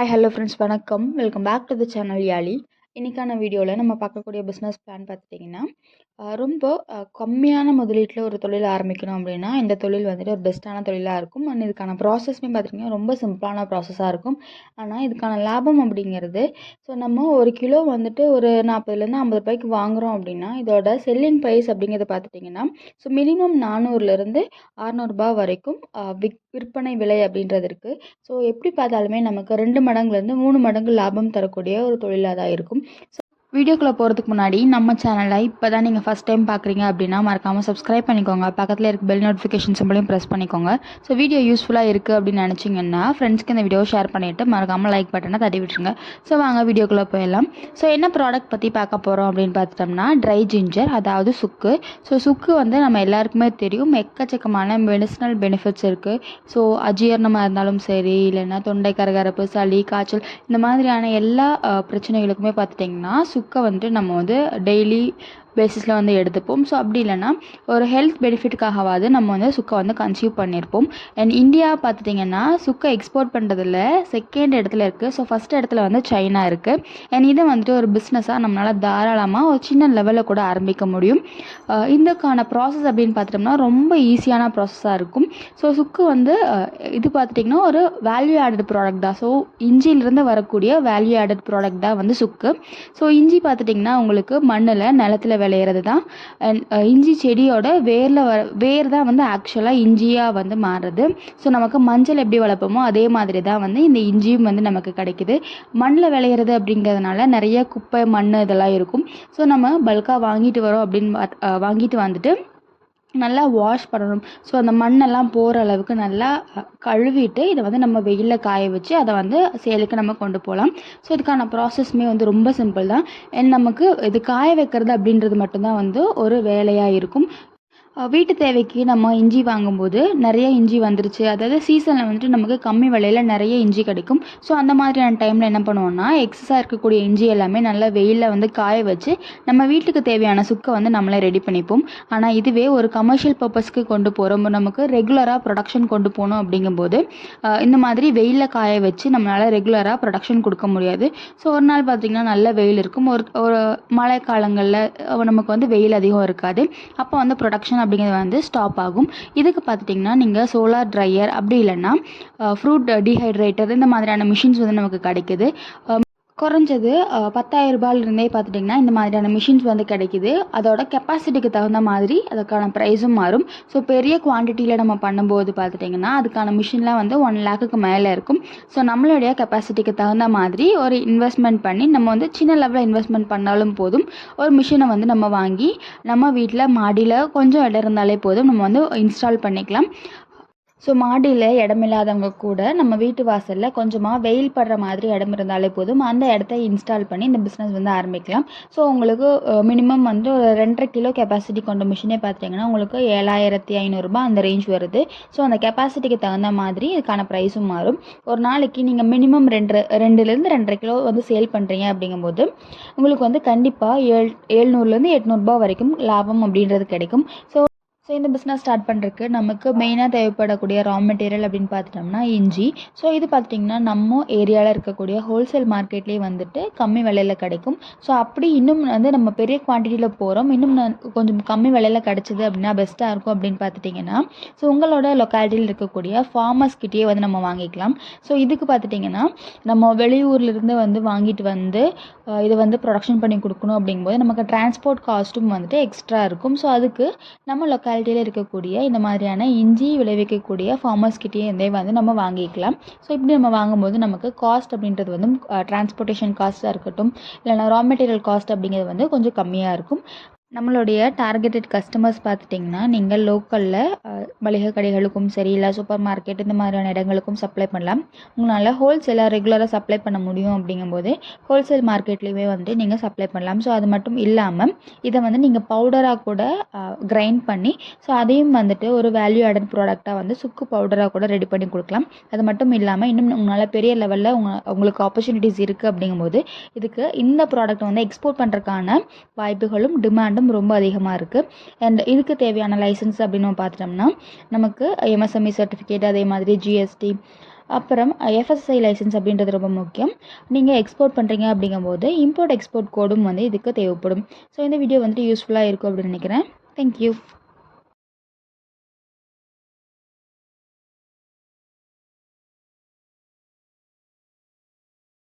Hi hello friends, வணக்கம். Welcome back to the channel Yazhi. இன்றைக்கான வீடியோவில் நம்ம பார்க்கக்கூடிய பிஸ்னஸ் பிளான் பார்த்துட்டிங்கன்னா ரொம்ப கம்மியான முதலீட்டில் ஒரு தொழில் ஆரம்பிக்கணும் அப்படின்னா இந்த தொழில் வந்துட்டு ஒரு பெஸ்ட்டான தொழிலாக இருக்கும். அண்ட் இதுக்கான ப்ராசஸ்மே பார்த்திங்கன்னா ரொம்ப சிம்பிளான ப்ராசஸாக இருக்கும். ஆனால் இதுக்கான லாபம் அப்படிங்கிறது நம்ம ஒரு கிலோ வந்துட்டு ஒரு 40லேருந்து 50 ரூபாய்க்கு வாங்குகிறோம் அப்படின்னா இதோட செல்லிங் ப்ரைஸ் அப்படிங்கிறத பார்த்துட்டிங்கன்னா மினிமம் 400லேருந்து 600 வரைக்கும் விற்பனை விலை அப்படின்றது இருக்குது. எப்படி பார்த்தாலுமே நமக்கு 2 மடங்குலேருந்து 3 மடங்கு லாபம் தரக்கூடிய ஒரு தொழிலாக தான் இருக்கும். வீடியோக்குள்ளே போகிறதுக்கு முன்னாடி நம்ம சேனலை இப்போ தான் நீங்கள் ஃபஸ்ட் டைம் பார்க்குறீங்க அப்படின்னா மறக்காமல் சப்ஸ்கிரைப் பண்ணிக்கோங்க. பக்கத்தில் இருக்க பெல் நோட்டிஃபிகேஷன் சிம்பிளையும் ப்ரெஸ் பண்ணிக்கோங்க. வீடியோ யூஸ்ஃபுல்லாக இருக்குது அப்படின்னு நினச்சிங்கன்னா ஃப்ரெண்ட்ஸ்க்கு இந்த வீடியோ ஷேர் பண்ணிவிட்டு மறக்காமல் லைக் பட்டனை தட்டி விட்டுருங்க. வாங்க வீடியோக்குள்ளே போயிடலாம். என்ன ப்ராடக்ட் பற்றி பார்க்க போகிறோம் அப்படின்னு பார்த்துட்டோம்னா ட்ரை ஜிஞ்சர், அதாவது சுக்கு. சுக்கு நம்ம எல்லாருக்குமே தெரியும், எக்கச்சக்கமான மெடிசினல் பெனிஃபிட்ஸ் இருக்குது. அஜீரணமாக இருந்தாலும் சரி, இல்லைன்னா தொண்டை கரகரப்பு, சளி, காய்ச்சல், இந்த மாதிரியான எல்லா பிரச்சனைகளுக்குமே பார்த்துட்டிங்கன்னா சுக்கை நம்ம டெய்லி பேசிஸில் எடுத்துப்போம். அப்படி இல்லைன்னா ஒரு ஹெல்த் பெனிஃபிட்டுக்காகவாது நம்ம சுக்கை கன்சியூம் பண்ணியிருப்போம். அண்ட் இந்தியா பார்த்துட்டிங்கன்னா சுக்கை எக்ஸ்போர்ட் பண்ணுறதுல செகண்ட் இடத்துல இருக்குது. ஃபஸ்ட் இடத்துல சைனா இருக்குது. அண்ட் இதை ஒரு பிஸ்னஸாக நம்மளால் தாராளமாக ஒரு சின்ன லெவலில் கூட ஆரம்பிக்க முடியும். இதுக்கான ப்ராசஸ் அப்படின்னு பார்த்துட்டோம்னா ரொம்ப ஈஸியான ப்ராசஸாக இருக்கும். சுக்கு இது பார்த்துட்டிங்கன்னா ஒரு வேல்யூ ஆடட் ப்ராடக்ட் தான். இஞ்சியிலிருந்து வரக்கூடிய வேல்யூ ஆடட் ப்ராடக்ட் தான் சுக்கு. இஞ்சி பார்த்துட்டிங்கன்னா உங்களுக்கு மண்ணில் நிலத்தில் விளையிறது தான். இஞ்சி செடியோட வேர் தான் ஆக்சுவலாக இஞ்சியாக மாறுறது. நமக்கு மஞ்சள் எப்படி வளர்ப்போமோ அதே மாதிரி தான் இந்த இஞ்சியும் நமக்கு கிடைக்குது. மண்ணில் விளையிறது அப்படிங்கிறதுனால நிறைய குப்பை, மண் இதெல்லாம் இருக்கும். நம்ம பல்காக வாங்கிட்டு வரோம் அப்படின்னு வாங்கிட்டு வந்துட்டு நல்லா வாஷ் பண்ணணும். அந்த மண்ணெல்லாம் போகிற அளவுக்கு நல்லா கழுவிட்டு இதை நம்ம வெயிலில் காய வச்சு அதை சேலுக்கு நம்ம கொண்டு போகலாம். இதுக்கான ப்ராசஸ்மே ரொம்ப சிம்பிள் தான். நமக்கு இது காய வைக்கிறது அப்படின்றது மட்டும்தான் ஒரு வேலையாக இருக்கும். வீட்டு தேவைக்கு நம்ம இஞ்சி வாங்கும்போது நிறைய இஞ்சி வந்துருச்சு, அதாவது சீசனில் நமக்கு கம்மி விலையில் நிறைய இஞ்சி கிடைக்கும். அந்த மாதிரியான டைமில் என்ன பண்ணுவோம்னா எக்ஸஸாக இருக்கக்கூடிய இஞ்சி எல்லாமே நல்லா வெயிலில் காய வச்சு நம்ம வீட்டுக்கு தேவையான சுக்கை நம்மளே ரெடி பண்ணிப்போம். ஆனால் இதுவே ஒரு கமர்ஷியல் பர்பஸ்க்கு கொண்டு போகிறோம், நமக்கு ரெகுலராக ப்ரொடக்ஷன் கொண்டு போகணும் அப்படிங்கும்போது இந்த மாதிரி வெயிலில் காய வச்சு நம்மளால் ரெகுலராக ப்ரொடக்ஷன் கொடுக்க முடியாது. ஒரு நாள் பார்த்திங்கன்னா நல்ல வெயில் இருக்கும், ஒரு மழை காலங்களில் நமக்கு வெயில் அதிகம் இருக்காது. அப்போ ப்ரொடக்ஷன் அப்படிங்கிறது ஸ்டாப் ஆகும். இதுக்கு பார்த்துட்டிங்கன்னா நீங்கள் சோலார் ட்ரையர் அப்படி இல்லைன்னா ஃப்ரூட் டீஹைட்ரேட்டர் இந்த மாதிரியான மிஷின்ஸ் நமக்கு கிடைக்குது. குறைஞ்சது 10,000 ரூபாயிலிருந்தே பார்த்துட்டிங்கன்னா இந்த மாதிரியான மிஷின்ஸ் கிடைக்குது. அதோட கெப்பாசிட்டிக்கு தகுந்த மாதிரி அதுக்கான ப்ரைஸும் மாறும். பெரிய குவான்டிட்டியில் நம்ம பண்ணும்போது பார்த்துட்டிங்கன்னா அதுக்கான மிஷின்லாம் 1 லேக்குக்கு மேலே இருக்கும். நம்மளுடைய கெப்பாசிட்டிக்கு தகுந்த மாதிரி ஒரு இன்வெஸ்ட்மெண்ட் பண்ணி நம்ம சின்ன லெவலில் இன்வெஸ்ட்மெண்ட் பண்ணாலும் போதும். ஒரு மிஷினை நம்ம வாங்கி நம்ம வீட்டில் மாடியில் கொஞ்சம் இடம் இருந்தாலே போதும், நம்ம இன்ஸ்டால் பண்ணிக்கலாம். மாடியில் இடமில்லாதவங்க கூட நம்ம வீட்டு வாசலில் கொஞ்சமாக வெயில் படுற மாதிரி இடம் இருந்தாலே போதும், அந்த இடத்த இன்ஸ்டால் பண்ணி இந்த பிஸ்னஸ் ஆரம்பிக்கலாம். உங்களுக்கு மினிமம் ஒரு 2.5 கிலோ கெப்பாசிட்டி கொண்ட மிஷினே பார்த்துட்டிங்கன்னா உங்களுக்கு 7,500 ரூபாய் அந்த ரேஞ்ச் வருது. அந்த கெப்பாசிட்டிக்கு தகுந்த மாதிரி இதுக்கான ப்ரைஸும் மாறும். ஒரு நாளைக்கு நீங்கள் மினிமம் 2லேருந்து 2.5 கிலோ சேல் பண்ணுறீங்க அப்படிங்கும்போது உங்களுக்கு கண்டிப்பாக 700லேருந்து 800 ரூபாய் வரைக்கும் லாபம் அப்படின்றது கிடைக்கும். இந்த பிஸ்னஸ் ஸ்டார்ட் பண்ணுறதுக்கு நமக்கு மெயினாக தேவைப்படக்கூடிய ரா மெட்டீரியல் அப்படின்னு பார்த்துட்டோம்னா இஞ்சி. இது பார்த்திங்கன்னா நம்ம ஏரியாவில் இருக்கக்கூடிய ஹோல்சேல் மார்க்கெட்லேயே கம்மி விலையில் கிடைக்கும். அப்படி இன்னும் நம்ம பெரிய குவான்டிட்டியில் போகிறோம், இன்னும் கொஞ்சம் கம்மி விலையில் கிடச்சிது அப்படின்னா பெஸ்ட்டாக இருக்கும் அப்படின்னு பார்த்துட்டிங்கன்னா உங்களோட லொக்காலிட்டியில் இருக்கக்கூடிய ஃபார்மர்ஸ்கிட்டயே நம்ம வாங்கிக்கலாம். இதுக்கு பார்த்துட்டிங்கன்னா நம்ம வெளியூர்லேருந்து வாங்கிட்டு இதை ப்ரொடக்ஷன் பண்ணி கொடுக்கணும் அப்படிங்கும்போது நமக்கு டிரான்ஸ்போர்ட் காஸ்ட்டும் எக்ஸ்ட்ரா இருக்கும். அதுக்கு நம்ம லொக்காலிட்டியில் இருக்கக்கூடிய இந்த மாதிரியான இஞ்சி விளைவிக்கக்கூடிய ஃபார்மர்ஸ்கிட்டே நம்ம வாங்கிக்கலாம். இப்படி நம்ம வாங்கும்போது நமக்கு காஸ்ட் அப்படின்றது டிரான்ஸ்போர்ட்டேஷன் காஸ்ட்டாக இருக்கட்டும், இல்லைனா ரா மெட்டீரியல் காஸ்ட் அப்படிங்கிறது கொஞ்சம் கம்மியாக இருக்கும். நம்மளுடைய டார்கெட்டட் கஸ்டமர்ஸ் பார்த்துட்டிங்கன்னா நீங்கள் லோக்கலில் மளிகை கடைகளுக்கும் சரி, இல்லை சூப்பர் மார்க்கெட் இந்த மாதிரியான இடங்களுக்கும் சப்ளை பண்ணலாம். உங்களால் ஹோல்சேலாக ரெகுலராக சப்ளை பண்ண முடியும் அப்படிங்கும்போது ஹோல்சேல் மார்க்கெட்லேயுமே நீங்கள் சப்ளை பண்ணலாம். அது மட்டும் இல்லாமல் இதை நீங்கள் பவுடராக கூட கிரைண்ட் பண்ணி அதையும் ஒரு வேல்யூ ஆடட் ப்ராடக்டாக சுக்கு பவுடராக கூட ரெடி பண்ணி கொடுக்கலாம். அது மட்டும் இல்லாமல் இன்னும் உங்களால் பெரிய லெவலில் உங்களுக்கு ஆப்பர்ச்சுனிட்டிஸ் இருக்குது அப்படிங்கும்போது இதுக்கு இந்த ப்ராடக்ட் எக்ஸ்போர்ட் பண்ணுறதுக்கான வாய்ப்புகளும் டிமாண்டும் ரொம்ப அதிகமாக இருக்குது. அண்ட் இதுக்கு தேவையான லைசன்ஸ் அப்படின்னு பார்த்துட்டோம்னா நமக்கு MSME சர்டிஃபிகேட், அதே மாதிரி GST, அப்புறம் FSSAI லைசன்ஸ் அப்படின்றது ரொம்ப முக்கியம். நீங்கள் எக்ஸ்போர்ட் பண்ணுறீங்க அப்படிங்கும்போது இம்போர்ட் எக்ஸ்போர்ட் கோடும் வந்து இதுக்கு தேவைப்படும். ஸோ இந்த வீடியோ வந்துட்டு யூஸ்ஃபுல்லாக இருக்கும் அப்படின்னு நினைக்கிறேன். தேங்க்யூ.